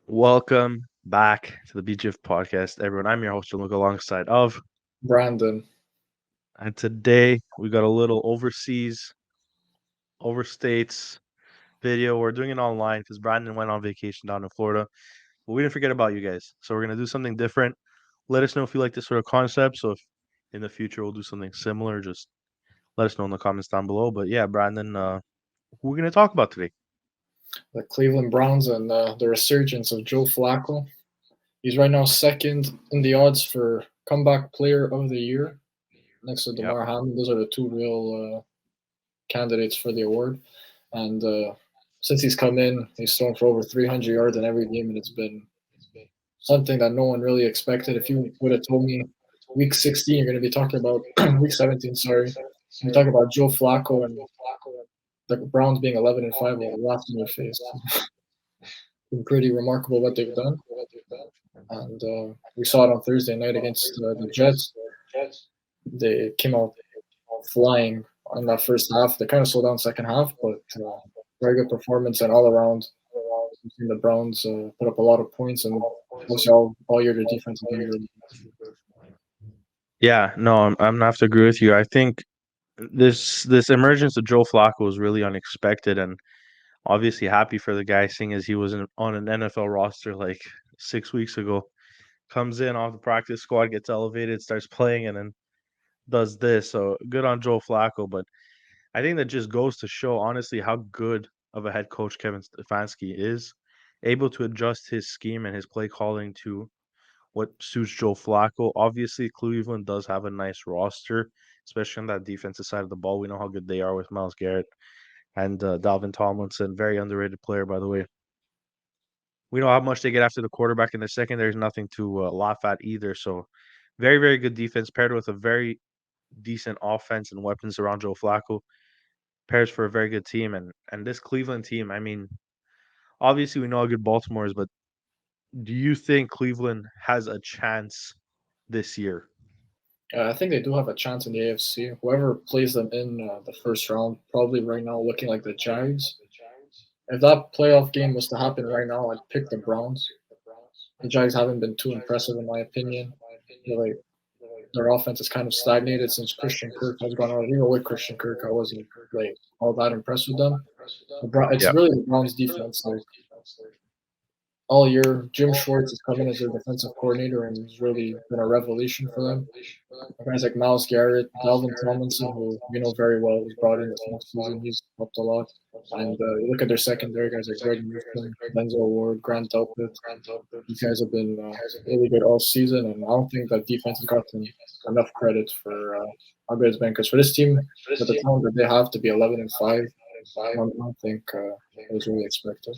Welcome back to the BGF podcast, everyone. I'm your host, Gianluca, alongside of, Brandon. and today we got a little overstates video. We're doing it online because Brandon went on vacation down in Florida, but we didn't forget about you guys. So we're gonna do something different. Let us know if you like this sort of concept. So if in the future we'll do something similar, just let us know in the comments down below. But yeah, Brandon, who are we gonna talk about today? The Cleveland Browns and the resurgence of Joe Flacco. He's right now second in the odds for comeback player of the year next to Yep. DeMar Hamlin. Those are the two real candidates for the award. And since he's come in, he's thrown for over 300 yards in every game, and it's been something that no one really expected. If you would have told me week 16, you're going to be talking about week 17, sorry, you're talking about Joe Flacco and the Browns being 11-5, will laugh in your face. Been pretty remarkable what they've done. And we saw it on Thursday night against the Jets. They came out flying on that first half. They kind of slowed down second half, but very good performance and all around. The Browns put up a lot of points, and obviously all year the defense has been really. Yeah, no, I'm gonna have to agree with you. I think this emergence of Joe Flacco was really unexpected, and obviously happy for the guy, seeing as he was on an NFL roster like 6 weeks ago. Comes in off the practice squad, gets elevated, starts playing, and then does this. So good on Joe Flacco. But I think that just goes to show, honestly, how good of a head coach Kevin Stefanski is, able to adjust his scheme and his play calling to what suits Joe Flacco. Obviously, Cleveland does have a nice roster, especially on that defensive side of the ball. We know how good they are with Myles Garrett and Dalvin Tomlinson, very underrated player, by the way. We know how much they get after the quarterback in the second. There's nothing to laugh at either. So, very, very good defense paired with a very decent offense and weapons around Joe Flacco. Pairs for a very good team. And this Cleveland team, I mean, obviously we know how good Baltimore is, but do you think Cleveland has a chance this year? I think they do have a chance in the AFC. Whoever plays them in the first round, probably right now looking like the Jags. If that playoff game was to happen right now, I'd pick the Browns. The Jags haven't been too impressive in my opinion. Like their offense has kind of stagnated since Christian Kirk has gone out. Even with Christian Kirk, I wasn't like all that impressed with them. It's Yeah. really the Browns' defense. Like all year, Jim Schwartz has come in as their defensive coordinator and he's really been a revelation for them. Guys like Myles Garrett, Dalvin Tomlinson, who you know very well, was brought in this next season. He's helped a lot. And you look at their secondary guys like Greg Newsom, Denzel Ward, Grant Delpit. These guys have been really good all season, and I don't think that defense has gotten enough credit for how good it's been. Because for this team, with the talent that they have to be 11-5, I don't think it was really expected.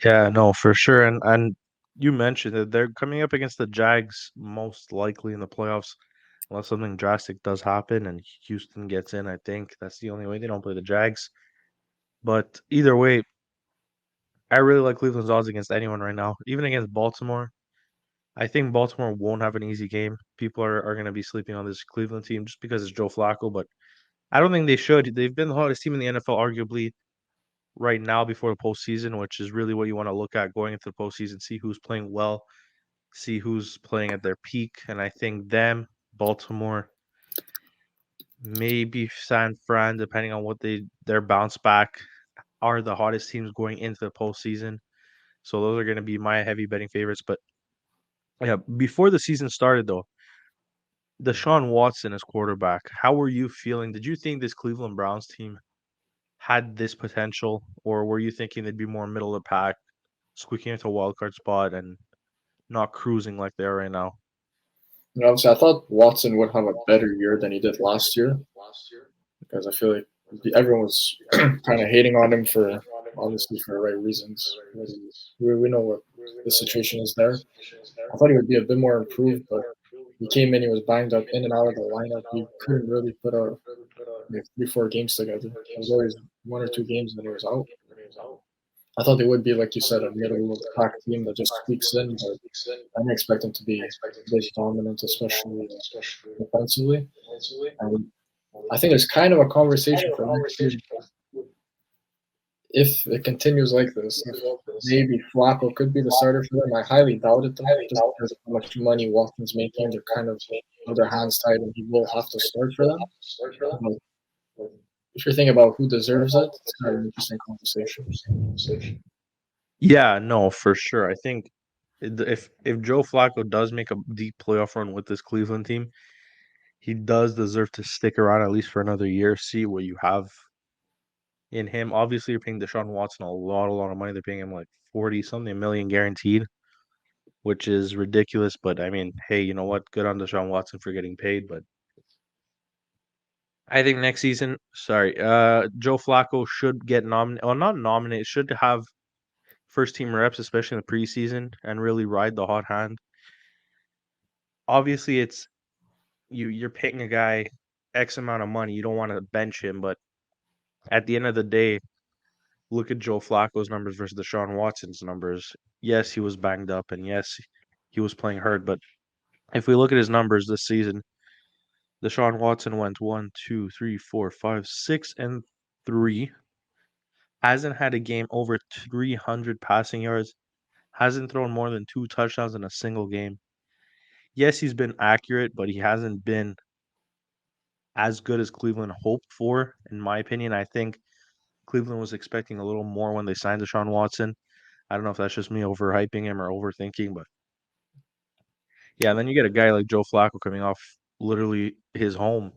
Yeah, no, for sure. And you mentioned that they're coming up against the Jags most likely in the playoffs, unless something drastic does happen and Houston gets in. I think that's the only way they don't play the Jags. But either way, I really like Cleveland's odds against anyone right now, even against Baltimore. I think Baltimore won't have an easy game. People are going to be sleeping on this Cleveland team just because it's Joe Flacco, but I don't think they should. They've been the hottest team in the NFL, arguably, right now before the postseason, which is really what you want to look at going into the postseason, see who's playing well, see who's playing at their peak. And I think them, Baltimore, maybe San Fran, depending on what their bounce back, are the hottest teams going into the postseason. So those are going to be my heavy betting favorites. But yeah, before the season started though, Deshaun Watson as quarterback. How were you feeling? Did you think this Cleveland Browns team had this potential, or were you thinking they'd be more middle of the pack, squeaking into a wild card spot and not cruising like they are right now? And obviously, I thought Watson would have a better year than he did last year because I feel like everyone was kind of hating on him for obviously for the right reasons. We know what the situation is there. I thought he would be a bit more improved, but he came in, he was banged up in and out of the lineup. He couldn't really put a like 3, 4 games together. It was always 1 or 2 games that he was out. I thought they would be, like you said, a middle of the pack team that just squeaks in, but I didn't expect them to be this dominant, especially defensively. And I think there's kind of a conversation for next year. if it continues like this, if maybe Flacco could be the starter for them, I highly doubt it though, just because of how much money Watson's making. They're kind of have their hands tied, and he will have to start for them. But if you're thinking about who deserves it, it's kind of an interesting conversation. Yeah, no, for sure. I think if Joe Flacco does make a deep playoff run with this Cleveland team, he does deserve to stick around at least for another year, see what you have in him. Obviously, you're paying Deshaun Watson a lot of money. They're paying him like 40 something million guaranteed, which is ridiculous. But I mean, hey, you know what? Good on Deshaun Watson for getting paid. But I think next season, Joe Flacco should get nominated. Well, not nominated, should have first team reps, especially in the preseason, and really ride the hot hand. Obviously, it's you're paying a guy X amount of money. You don't want to bench him, but at the end of the day, look at Joe Flacco's numbers versus Deshaun Watson's numbers. Yes, he was banged up, and yes, he was playing hurt. But if we look at his numbers this season, Deshaun Watson went 1, 2, 3, 4, 5, 6, and 3. Hasn't had a game over 300 passing yards. Hasn't thrown more than 2 touchdowns in a single game. Yes, he's been accurate, but he hasn't been as good as Cleveland hoped for, in my opinion. I think Cleveland was expecting a little more when they signed Deshaun Watson. I don't know if that's just me overhyping him or overthinking, but yeah, and then you get a guy like Joe Flacco coming off literally his home.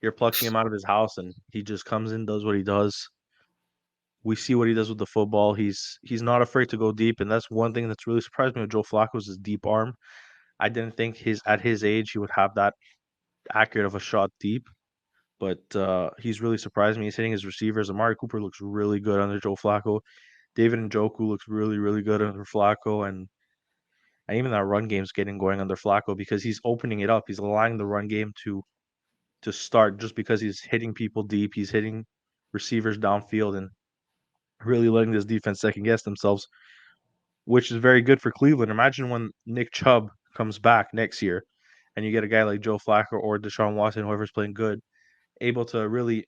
You're plucking him out of his house and he just comes in, does what he does. We see what he does with the football. He's not afraid to go deep, and that's one thing that's really surprised me with Joe Flacco is his deep arm. I didn't think his at his age he would have that accurate of a shot deep, but he's really surprised me. He's hitting his receivers. Amari Cooper looks really good under Joe Flacco. David Njoku looks really good under Flacco, and even that run game's getting going under Flacco because he's opening it up. He's allowing the run game to start just because he's hitting people deep. He's hitting receivers downfield and really letting this defense second guess themselves, which is very good for Cleveland. Imagine when Nick Chubb comes back next year and you get a guy like Joe Flacco or Deshaun Watson, whoever's playing good, able to really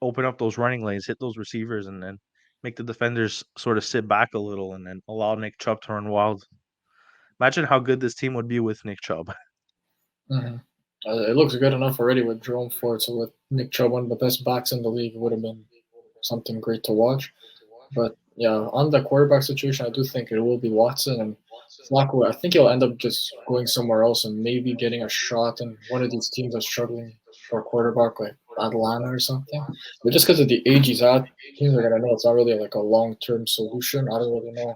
open up those running lanes, hit those receivers, and then make the defenders sort of sit back a little and then allow Nick Chubb to run wild. Imagine how good this team would be with Nick Chubb. Mm-hmm. It looks good enough already with Jerome Ford. So with Nick Chubb, one of the best backs in the league, it would have been something great to watch. But yeah, on the quarterback situation, I do think it will be Watson and Flacco. I think he'll end up just going somewhere else and maybe getting a shot in one of these teams that's struggling for a quarterback, like Atlanta or something. But just because of the age he's at, teams are gonna know it's not really like a long-term solution. I don't really know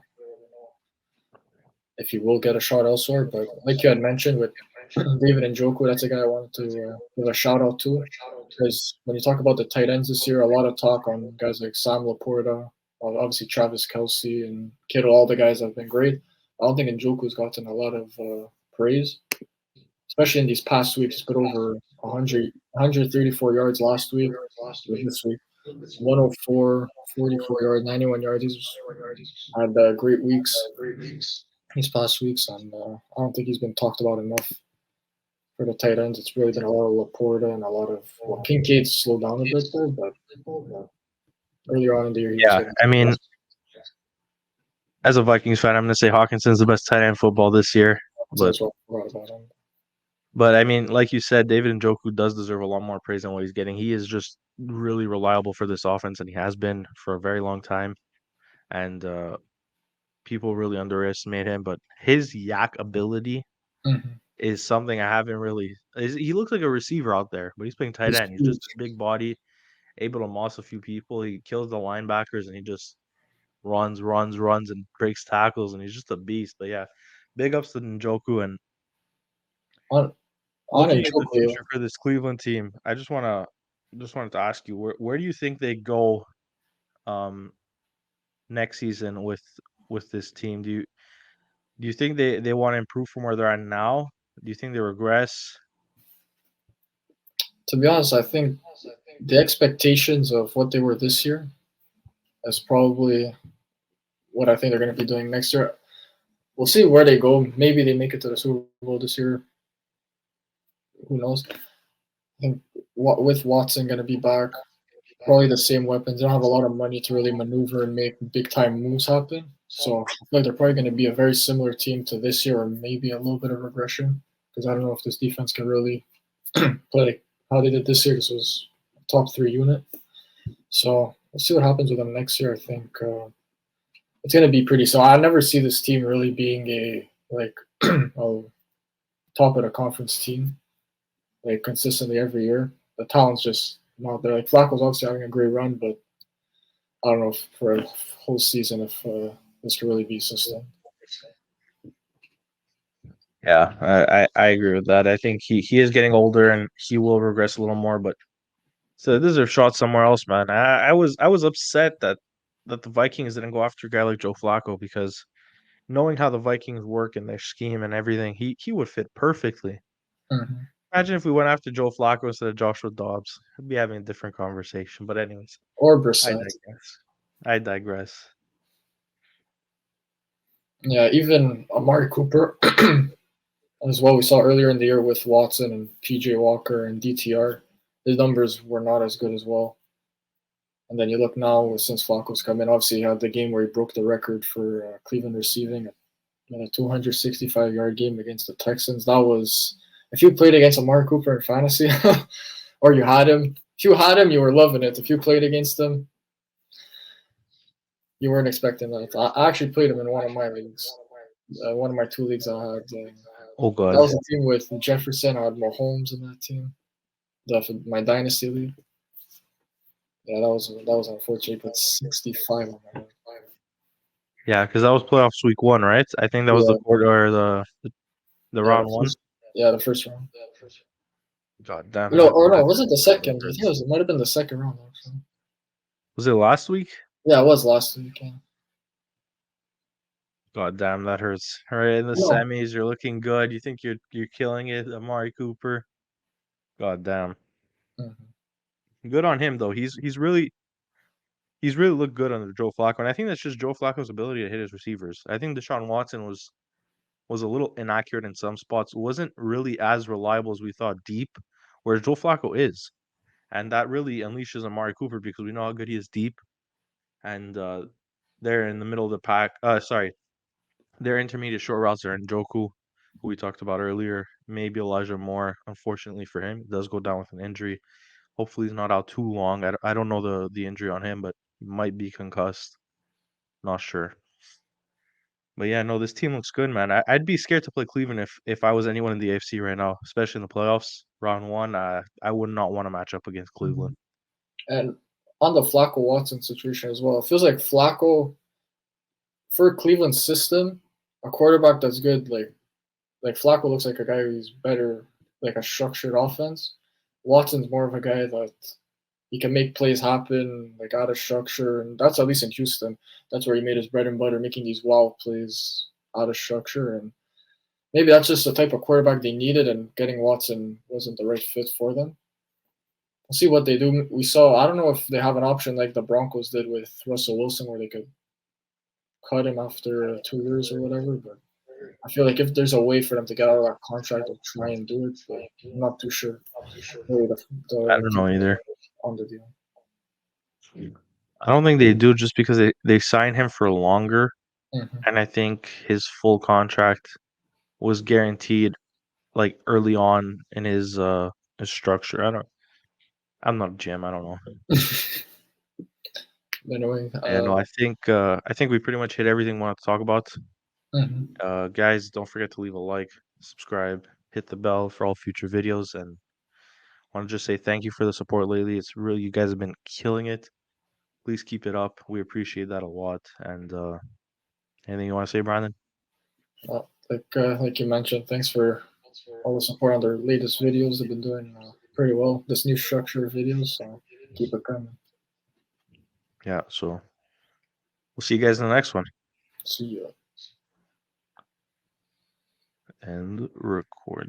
if he will get a shot elsewhere. But like you had mentioned with David Njoku, that's a guy I wanted to give a shout out to. Because when you talk about the tight ends this year, a lot of talk on guys like Sam Laporta, obviously Travis Kelsey and Kittle, all the guys have been great. I don't think Njoku's gotten a lot of praise, especially in these past weeks. He's put over 134 yards last week, or this week, 104, 44 yards, 91 yards. He's had great weeks these past weeks, and I don't think he's been talked about enough for the tight ends. It's really been a lot of Laporta and a lot of Kincaid's slowed down a bit there, but earlier on in the year he was Yeah, getting I some mean, rest. as a Vikings fan, I'm going to say Hawkinson's the best tight end in football this year. So But that's what I forgot about him. but I mean, like you said, David Njoku does deserve a lot more praise than what he's getting. He is just really reliable for this offense, and he has been for a very long time. And people really underestimate him, but his yak ability Mm-hmm. is something I haven't really. He looks like a receiver out there, but he's playing tight He's end. He's just huge. this big body, able to moss a few people. He kills the linebackers, and he just runs, and breaks tackles, and he's just a beast. But yeah, big ups to Njoku. And On on looking at the Njoku, future for this Cleveland team, I just wanted to ask you where do you think they go um next season with this team? Do you think they want to improve from where they're at now? Do you think they regress? to be honest, I think the expectations of what they were this year is probably what I think they're going to be doing next year. We'll see where they go. Maybe they make it to the Super Bowl this year. Who knows? I think with Watson going to be back, probably the same weapons. They don't have a lot of money to really maneuver and make big time moves happen. So I feel like they're probably going to be a very similar team to this year, or maybe a little bit of regression. Because I don't know if this defense can really play how they did this year. This was a top 3 unit. So we'll see what happens with them next year. I think it's going to be pretty. So I never see this team really being a a top of the conference team like consistently every year. The talent's just not there. Like Flacco's obviously having a great run, but I don't know if for a whole season if this could really be sustained. Yeah, I agree with that. I think he is getting older and he will regress a little more, but so this is a shot somewhere else, man. I was upset that the Vikings didn't go after a guy like Joe Flacco because knowing how the Vikings work and their scheme and everything, he would fit perfectly. Mm-hmm. Imagine if we went after Joe Flacco instead of Joshua Dobbs. We'd be having a different conversation. But anyways, Or I Brissett. digress. I digress. Yeah, even Amari Cooper as well. We saw earlier in the year with Watson and PJ Walker and DTR. His numbers were not as good as well. And then you look now since Flacco's come in. Obviously, he had the game where he broke the record for Cleveland receiving in a 265-yard game against the Texans. That was if you played against Amari Cooper in fantasy, or you had him. If you had him, you were loving it. If you played against him, you weren't expecting that. I actually played him in one of my leagues, one of my 2 leagues I had. Oh That God. was a team with Jefferson. I had Mahomes in that team. My dynasty league. Yeah, that was unfortunate. But 65 on my head. Yeah, because that was playoffs week 1, right? I think that was the Yeah, quarter or the yeah, round one. the first round. God damn No, that. or no, was it the That second? I think hurts. it might have been the second round. Actually. Was it last week? Yeah, it was last week. Yeah. God damn, that hurts. All right, in the No. semis, you're looking good. You think you're killing it, Amari Cooper. God damn. Mhm. Good on him though. He's really looked good under Joe Flacco, and I think that's just Joe Flacco's ability to hit his receivers. I think Deshaun Watson was a little inaccurate in some spots. Wasn't really as reliable as we thought deep, whereas Joe Flacco is, and that really unleashes Amari Cooper because we know how good he is deep, and they're in the middle of the pack. Sorry, their intermediate short routes are Njoku, who we talked about earlier. Maybe Elijah Moore. Unfortunately for him, he does go down with an injury. Hopefully, he's not out too long. I don't know the injury on him, but he might be concussed. Not sure. But yeah, no, this team looks good, man. I'd be scared to play Cleveland if I was anyone in the AFC right now, especially in the playoffs. Round one, I would not want to match up against Cleveland. Mhm. And on the Flacco Watson situation as well, it feels like Flacco for Cleveland's system, a quarterback that's good, like Flacco looks like a guy who's better, like a structured offense. Watson's more of a guy that he can make plays happen, like out of structure, and that's at least in Houston. That's where he made his bread and butter, making these wow plays out of structure. And maybe that's just the type of quarterback they needed, and getting Watson wasn't the right fit for them. We'll see what they do. We saw. I don't know if they have an option like the Broncos did with Russell Wilson, where they could cut him after 2 years or whatever. But I feel like if there's a way for them to get out of that contract, they'll try and do it. But I'm not too sure. Maybe I the don't team know either. on the deal. I don't think they do just because they signed him for longer, Mm-hmm. and I think his full contract was guaranteed like early on in his structure. I'm not a GM. I don't know. Anyway, Yeah, no, I think we pretty much hit everything we want to talk about. mhm. Guys, don't forget to leave a like, subscribe, hit the bell for all future videos, and want to just say thank you for the support lately. It's really you guys have been killing it. Please keep it up. We appreciate that a lot. And anything you want to say, Brandon? Like you mentioned, thanks for all the support on their latest videos. They've been doing pretty well. This new structure of videos, so keep it coming. Yeah. So we'll see you guys in the next one. See you. And record.